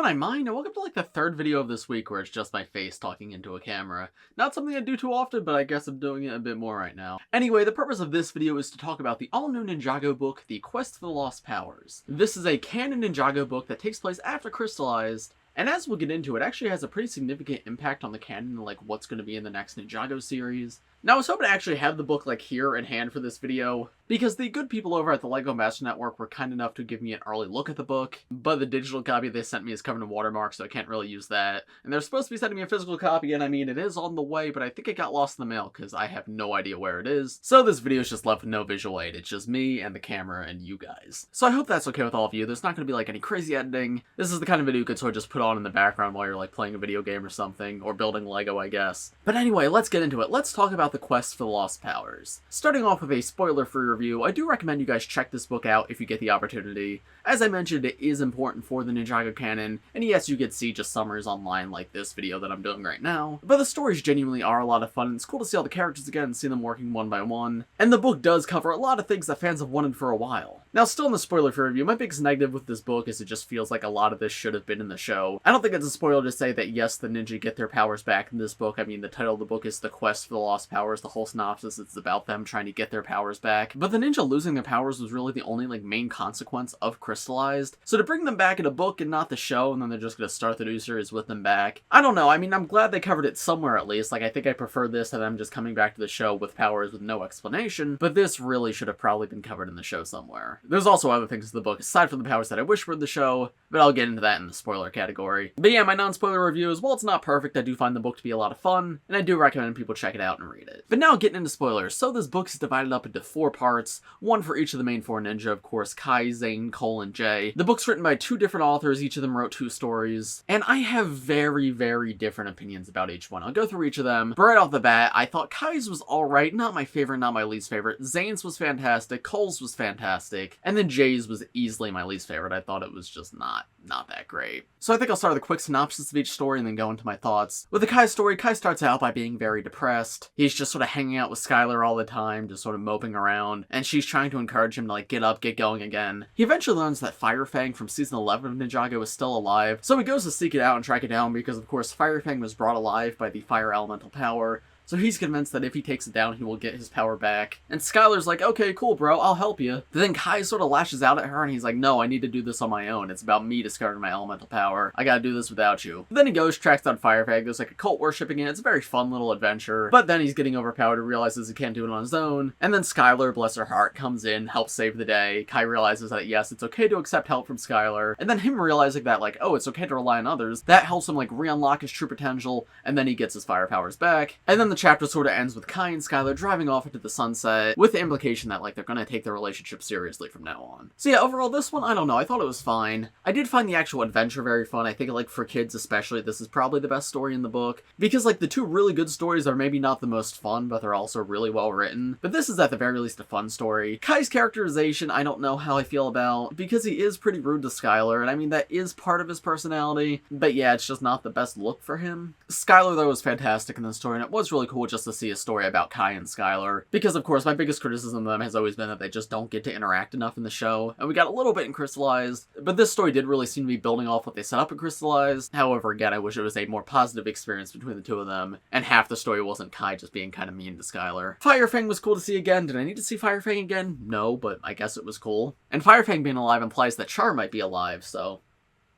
everyone, I'm Mine, and welcome to like the third video of this week where it's just my face talking into a camera. Not something I do too often, but I guess I'm doing it a bit more right now. Anyway, the purpose of this video is to talk about the all-new Ninjago book, The Quest for the Lost Powers. This is a canon Ninjago book that takes place after Crystalized, and as we'll get into, it actually has a pretty significant impact on the canon and like what's going to be in the next Ninjago series. Now, I was hoping to actually have the book like here in hand for this video, because the good people over at the LEGO Master Network were kind enough to give me an early look at the book, but the digital copy they sent me is covered in watermarks, so I can't really use that. And they're supposed to be sending me a physical copy, and I mean, it is on the way, but I think it got lost in the mail, because I have no idea where it is. So this video is just left with no visual aid. It's just me and the camera and you guys. So I hope that's okay with all of you. There's not going to be like any crazy editing. This is the kind of video you could sort of just put on in the background while you're like playing a video game or something, or building Lego, I guess. But anyway, let's get into it. Let's talk about the Quest for the Lost Powers. Starting off with a spoiler-free review, I do recommend you guys check this book out if you get the opportunity. As I mentioned, it is important for the Ninjago canon, and yes, you get to see just summaries online like this video that I'm doing right now, but the stories genuinely are a lot of fun, and it's cool to see all the characters again and see them working one by one, and the book does cover a lot of things that fans have wanted for a while. Now, still in the spoiler-free review, my biggest negative with this book is it just feels like a lot of this should have been in the show. I don't think it's a spoiler to say that yes, the ninja get their powers back in this book. I mean, the title of the book is The Quest for the Lost Powers. The whole synopsis is about them trying to get their powers back. But the ninja losing their powers was really the only like main consequence of Crystalized. So to bring them back in a book and not the show, and then they're just gonna start the new series with them back, I don't know. I mean, I'm glad they covered it somewhere at least. Like, I think I prefer this to them just coming back to the show with powers with no explanation, but this really should have probably been covered in the show somewhere. There's also other things in the book aside from the powers that I wish were in the show, but I'll get into that in the spoiler category. But yeah, my non-spoiler review is, while it's not perfect, I do find the book to be a lot of fun, and I do recommend people check it out and read it. But now getting into spoilers. So this book is divided up into 4 parts, one for each of the main 4 ninja, of course, Kai, Zane, Cole, and Jay. The book's written by 2 different authors, each of them wrote 2 stories, and I have very, very different opinions about each one. I'll go through each of them, but right off the bat, I thought Kai's was alright, not my favorite, not my least favorite. Zane's was fantastic, Cole's was fantastic, and then Jay's was easily my least favorite. I thought it was just not that great. So I think I'll start with a quick synopsis of each story and then go into my thoughts. With the Kai story, Kai starts out by being very depressed. He's just sort of hanging out with Skylar all the time, just sort of moping around, and she's trying to encourage him to like get up, get going again. He eventually learns that Firefang from season 11 of Ninjago is still alive, so he goes to seek it out and track it down because of course Firefang was brought alive by the fire elemental power. So he's convinced that if he takes it down, he will get his power back. And Skylar's like, okay, cool, bro, I'll help you. But then Kai sort of lashes out at her, and he's like, no, I need to do this on my own. It's about me discovering my elemental power. I gotta do this without you. But then he goes, tracks down Firefang. There's like a cult worshipping it. It's a very fun little adventure. But then he's getting overpowered and realizes he can't do it on his own. And then Skylar, bless her heart, comes in, helps save the day. Kai realizes that, yes, it's okay to accept help from Skylar. And then him realizing that, like, oh, it's okay to rely on others, that helps him, like, re-unlock his true potential, and then he gets his fire powers back. And then the chapter sort of ends with Kai and Skylar driving off into the sunset, with the implication that, like, they're gonna take their relationship seriously from now on. So yeah, overall, this one, I don't know, I thought it was fine. I did find the actual adventure very fun. I think, like, for kids especially, this is probably the best story in the book, because, like, the 2 really good stories are maybe not the most fun, but they're also really well written. But this is at the very least a fun story. Kai's characterization, I don't know how I feel about, because he is pretty rude to Skylar, and I mean, that is part of his personality, but yeah, it's just not the best look for him. Skylar, though, was fantastic in the story, and it was really cool just to see a story about Kai and Skylar, because of course my biggest criticism of them has always been that they just don't get to interact enough in the show, and we got a little bit in Crystalized, but this story did really seem to be building off what they set up in Crystalized. However, again, I wish it was a more positive experience between the 2 of them, and half the story wasn't Kai just being kind of mean to Skylar. Firefang was cool to see again. Did I need to see Firefang again? No, but I guess it was cool. And Firefang being alive implies that Char might be alive, so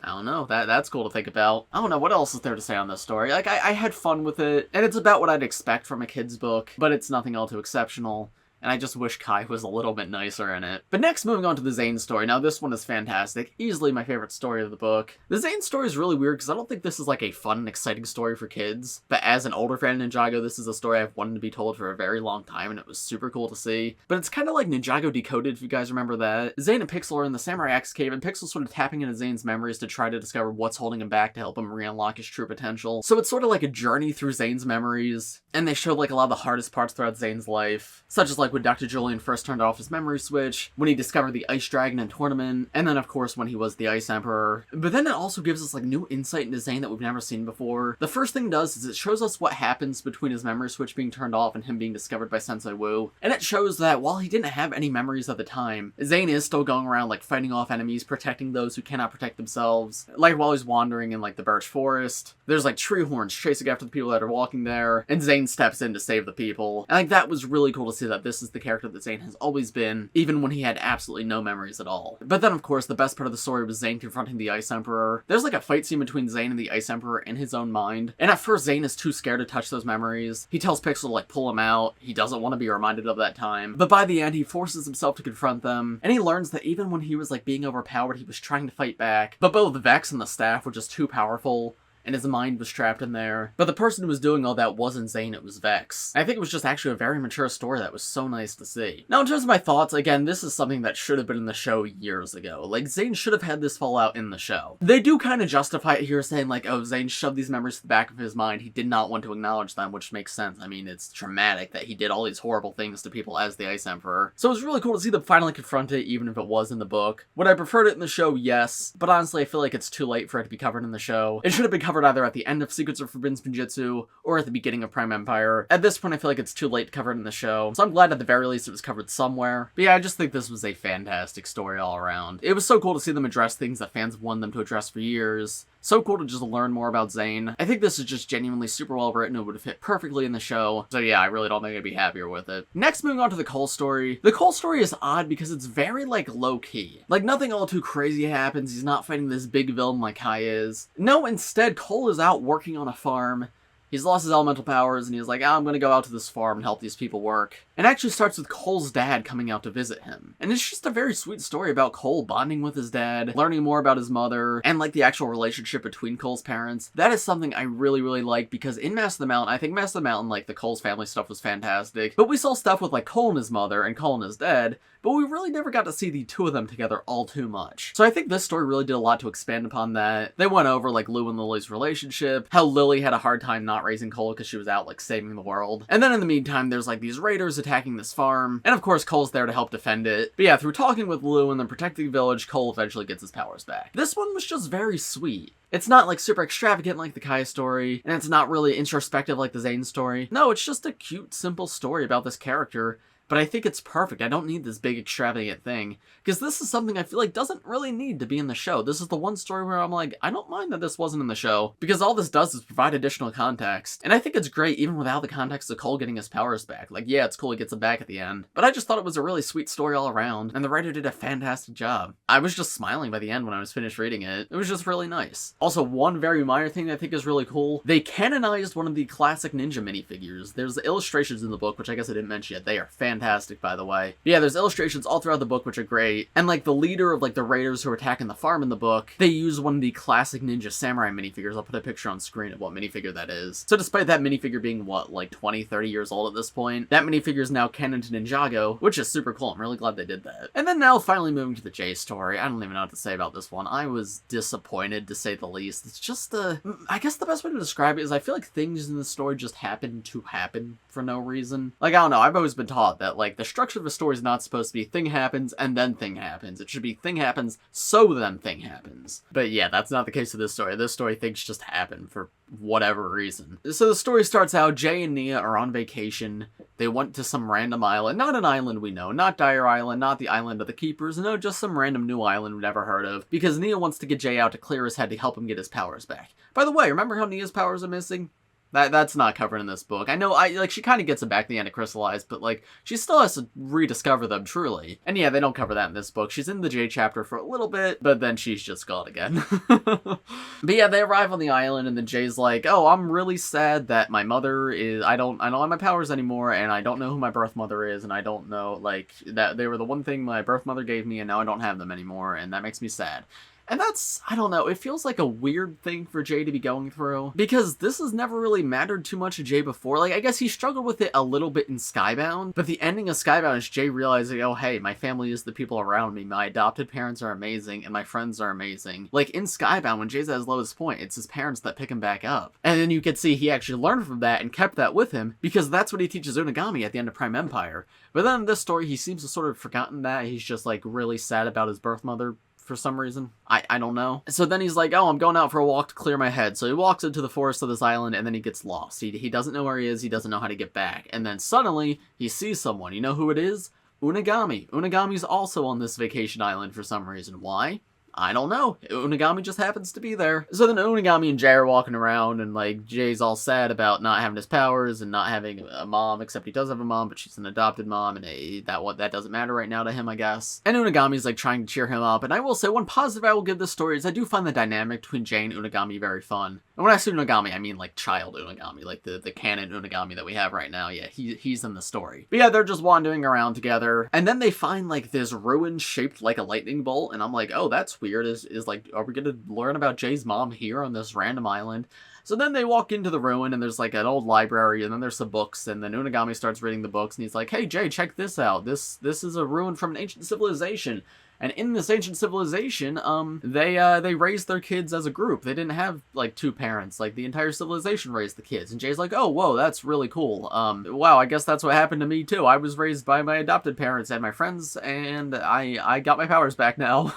I don't know, that's cool to think about. I don't know, what else is there to say on this story? Like, I had fun with it, and it's about what I'd expect from a kid's book, but it's nothing all too exceptional. And I just wish Kai was a little bit nicer in it. But next, moving on to the Zane story. Now, this one is fantastic. Easily my favorite story of the book. The Zane story is really weird because I don't think this is like a fun and exciting story for kids. But as an older fan of Ninjago, this is a story I've wanted to be told for a very long time, and it was super cool to see. But it's kind of like Ninjago Decoded, if you guys remember that. Zane and Pixel are in the Samurai Axe cave, and Pixel's sort of tapping into Zane's memories to try to discover what's holding him back to help him re-unlock his true potential. So it's sort of like a journey through Zane's memories, and they show like a lot of the hardest parts throughout Zane's life, such as like like when Dr. Julian first turned off his memory switch, when he discovered the Ice Dragon in Tournament, and then of course when he was the Ice Emperor. But then it also gives us like new insight into Zane that we've never seen before. The first thing it does is it shows us what happens between his memory switch being turned off and him being discovered by Sensei Wu. And it shows that while he didn't have any memories at the time, Zane is still going around like fighting off enemies, protecting those who cannot protect themselves. Like while he's wandering in like the birch forest, there's like tree horns chasing after the people that are walking there, and Zane steps in to save the people. And like that was really cool to see that this is the character that Zane has always been, even when he had absolutely no memories at all. But then of course the best part of the story was Zane confronting the Ice Emperor. There's like a fight scene between Zane and the Ice Emperor in his own mind, and at first Zane is too scared to touch those memories. He tells Pixel to like pull him out, he doesn't want to be reminded of that time, but by the end he forces himself to confront them, and he learns that even when he was like being overpowered, he was trying to fight back, but both Vex and the staff were just too powerful, and his mind was trapped in there. But the person who was doing all that wasn't Zane, it was Vex. I think it was just actually a very mature story that was so nice to see. Now, in terms of my thoughts, again, this is something that should have been in the show years ago. Like, Zane should have had this fallout in the show. They do kind of justify it here, saying like, oh, Zane shoved these memories to the back of his mind. He did not want to acknowledge them, which makes sense. I mean, it's traumatic that he did all these horrible things to people as the Ice Emperor. So it was really cool to see them finally confront it, even if it was in the book. Would I preferred it in the show? Yes. But honestly, I feel like it's too late for it to be covered in the show. It should have been covered either at the end of Secrets of Forbidden Spinjitzu or at the beginning of Prime Empire. At this point, I feel like it's too late to cover it in the show, so I'm glad at the very least it was covered somewhere. But yeah, I just think this was a fantastic story all around. It was so cool to see them address things that fans wanted them to address for years. So cool to just learn more about Zane. I think this is just genuinely super well written. It would have fit perfectly in the show. So yeah, I really don't think I'd be happier with it. Next, moving on to the Cole story. The Cole story is odd because it's very like low-key. Like nothing all too crazy happens. He's not fighting this big villain like Kai is. No, instead Cole is out working on a farm. He's lost his elemental powers, and he's like, I'm gonna go out to this farm and help these people work. It actually starts with Cole's dad coming out to visit him. And it's just a very sweet story about Cole bonding with his dad, learning more about his mother, and like the actual relationship between Cole's parents. That is something I really, really like, because in Master of the Mountain, I think Master of the Mountain, like the Cole's family stuff was fantastic, but we saw stuff with like Cole and his mother and Cole and his dad, but we really never got to see the two of them together all too much. So I think this story really did a lot to expand upon that. They went over like Lou and Lily's relationship, how Lily had a hard time not raising Cole because she was out like saving the world. And then in the meantime, there's like these raiders attacking this farm, and of course Cole's there to help defend it. But yeah, through talking with Lou and then protecting the village, Cole eventually gets his powers back. This one was just very sweet. It's not like super extravagant like the Kai story, and it's not really introspective like the Zane story. No, it's just a cute, simple story about this character. But I think it's perfect. I don't need this big extravagant thing, because this is something I feel like doesn't really need to be in the show. This is the one story where I'm like, I don't mind that this wasn't in the show, because all this does is provide additional context. And I think it's great even without the context of Cole getting his powers back. Like, yeah, it's cool he gets them back at the end, but I just thought it was a really sweet story all around, and the writer did a fantastic job. I was just smiling by the end when I was finished reading it. It was just really nice. Also, one very minor thing that I think is really cool, they canonized one of the classic ninja minifigures. There's illustrations in the book, which I guess I didn't mention yet. They are fantastic, by the way. But yeah, there's illustrations all throughout the book, which are great. And like the leader of like the raiders who are attacking the farm in the book, they use one of the classic ninja samurai minifigures. I'll put a picture on screen of what minifigure that is. So despite that minifigure being what, like 20, 30 years old at this point, that minifigure is now canon to Ninjago, which is super cool. I'm really glad they did that. And then now finally moving to the J story. I don't even know what to say about this one. I was disappointed, to say the least. It's just I guess the best way to describe it is I feel like things in the story just happen to happen for no reason. Like, I don't know, I've always been taught that like the structure of a story is not supposed to be thing happens and then thing happens. It should be thing happens so then thing happens. But yeah, that's not the case of this story. This story, things just happen for whatever reason. So the story starts out, Jay and Nia are on vacation. They went to some random island. Not an island we know. Not Dire Island, not the Island of the Keepers. No, just some random new island we've never heard of. Because Nia wants to get Jay out to clear his head to help him get his powers back. By the way, remember how Nia's powers are missing? That's not covered in this book. I know, like, she kind of gets it back at the end of Crystalized, but, like, she still has to rediscover them, truly. And yeah, they don't cover that in this book. She's in the J chapter for a little bit, but then she's just gone again. But yeah, they arrive on the island, and then Jay's like, oh, I'm really sad that my mother is, I don't have my powers anymore, and I don't know who my birth mother is, and I don't know, like, that they were the one thing my birth mother gave me, and now I don't have them anymore, and that makes me sad. And that's, I don't know, it feels like a weird thing for Jay to be going through, because this has never really mattered too much to Jay before. Like, I guess he struggled with it a little bit in Skybound, but the ending of Skybound is Jay realizing, oh hey, my family is the people around me, my adopted parents are amazing, and my friends are amazing. Like, in Skybound, when Jay's at his lowest point, it's his parents that pick him back up. And then you could see he actually learned from that and kept that with him, because that's what he teaches Unagami at the end of Prime Empire. But then in this story, he seems to sort of have forgotten that. He's just, like, really sad about his birth mother for some reason. I don't know. So then he's like, oh, I'm going out for a walk to clear my head. So he walks into the forest of this island, and then he gets lost. He doesn't know where he is. He doesn't know how to get back. And then suddenly, he sees someone. You know who it is? Unagami. Unagami's also on this vacation island for some reason. Why? I don't know. Unagami just happens to be there. So then Unagami and Jay are walking around, and like Jay's all sad about not having his powers and not having a mom, except he does have a mom, but she's an adopted mom, and that doesn't matter right now to him, I guess. And Unagami's like trying to cheer him up, and I will say one positive I will give this story is I do find the dynamic between Jay and Unagami very fun. And when I say Unagami, I mean like child Unagami, like the canon Unagami that we have right now. Yeah, he's in the story. But yeah, they're just wandering around together, and then they find like this ruin shaped like a lightning bolt, and I'm like, oh, that's weird. Is like, are we gonna learn about Jay's mom here on this random island? So then they walk into the ruin, and there's like an old library, and then there's some books, and then Unagami starts reading the books, and he's like, hey Jay, check this out. This is a ruin from an ancient civilization. And in this ancient civilization, they raised their kids as a group. They didn't have, like, two parents. Like, the entire civilization raised the kids. And Jay's like, oh, whoa, that's really cool. Wow, I guess that's what happened to me, too. I was raised by my adopted parents and my friends, and I got my powers back now.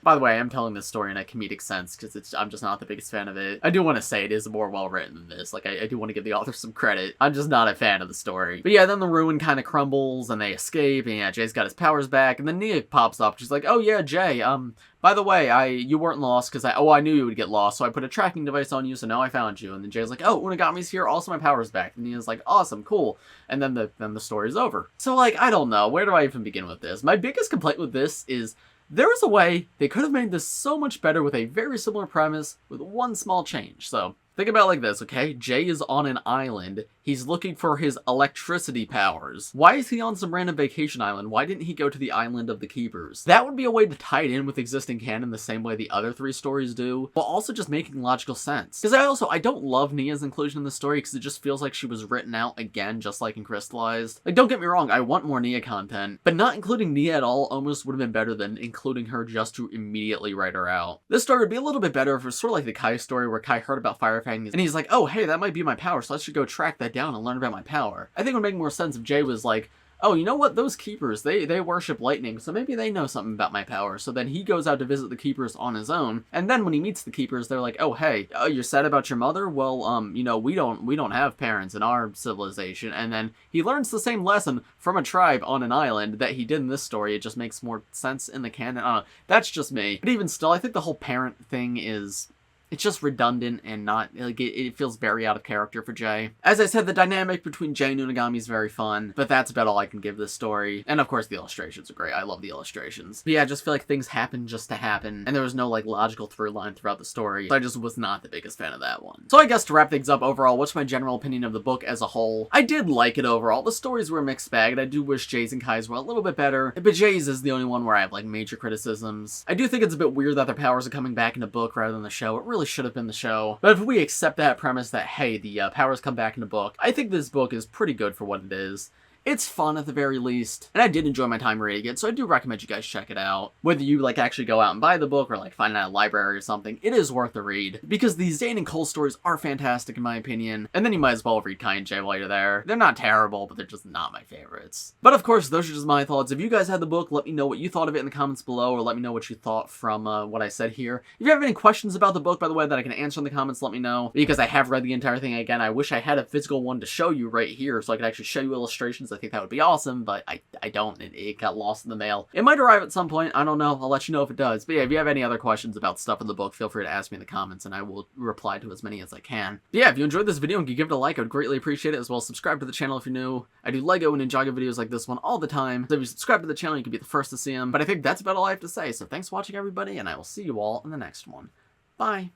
By the way, I am telling this story in a comedic sense, because I'm just not the biggest fan of it. I do want to say it is more well-written than this. Like, I do want to give the author some credit. I'm just not a fan of the story. But yeah, then the ruin kind of crumbles, and they escape, and yeah, Jay's got his powers back, and then Nia pops up. She's like, oh yeah, Jay, by the way, you weren't lost, because I knew you would get lost, so I put a tracking device on you, so now I found you. And then Jay's like, oh, Unagami's here, also my power's back. And Nia's like, awesome, cool. And then the story's over. So, like, I don't know. Where do I even begin with this? My biggest complaint with this is, there was a way they could have made this so much better with a very similar premise with one small change. So, think about it like this, okay? Jay is on an island. He's looking for his electricity powers. Why is he on some random vacation island? Why didn't he go to the island of the keepers? That would be a way to tie it in with existing canon the same way the other three stories do, but also just making logical sense. Because I don't love Nia's inclusion in the story, because it just feels like she was written out again, just like in Crystalized. Like, don't get me wrong, I want more Nia content, but not including Nia at all almost would have been better than including her just to immediately write her out. This story would be a little bit better if it was sort of like the Kai story, where Kai heard about Firefang, and he's like, oh, hey, that might be my power, so I should go track that down and learn about my power. I think it would make more sense if Jay was like, oh, you know what, those keepers, they worship lightning, so maybe they know something about my power. So then he goes out to visit the keepers on his own, and then when he meets the keepers, they're like, oh, hey, you're sad about your mother? Well, you know, we don't have parents in our civilization. And then he learns the same lesson from a tribe on an island that he did in this story. It just makes more sense in the canon. I don't know, that's just me. But even still, I think the whole parent thing is, it's just redundant and not, like, it feels very out of character for Jay. As I said, the dynamic between Jay and Unagami is very fun, but that's about all I can give this story. And of course, the illustrations are great. I love the illustrations. But yeah, I just feel like things happen just to happen, and there was no, like, logical through line throughout the story, so I just was not the biggest fan of that one. So I guess to wrap things up overall, what's my general opinion of the book as a whole? I did like it overall. The stories were a mixed bag, and I do wish Jay's and Kai's were a little bit better, but Jay's is the only one where I have, like, major criticisms. I do think it's a bit weird that their powers are coming back in the book rather than the show. It really should have been the show. But if we accept that premise that, hey, the powers come back in the book, I think this book is pretty good for what it is. It's fun at the very least, and I did enjoy my time reading it, so I do recommend you guys check it out. Whether you, like, actually go out and buy the book or, like, find it at a library or something, it is worth the read, because these Zane and Cole stories are fantastic in my opinion, and then you might as well read Kai and Jay while you're there. They're not terrible, but they're just not my favorites. But of course, those are just my thoughts. If you guys had the book, let me know what you thought of it in the comments below, or let me know what you thought from what I said here. If you have any questions about the book, by the way, that I can answer in the comments, let me know, because I have read the entire thing again. I wish I had a physical one to show you right here, so I could actually show you illustrations. I think that would be awesome. But I don't. It got lost in the mail. It might arrive at some point. I don't know. I'll let you know if it does. But yeah, if you have any other questions about stuff in the book, feel free to ask me in the comments, and I will reply to as many as I can. But yeah, if you enjoyed this video and could give it a like, I would greatly appreciate it, as well as subscribe to the channel if you're new. I do LEGO and Ninjago videos like this one all the time, so if you subscribe to the channel, you can be the first to see them. But I think that's about all I have to say, so thanks for watching, everybody, and I will see you all in the next one. Bye!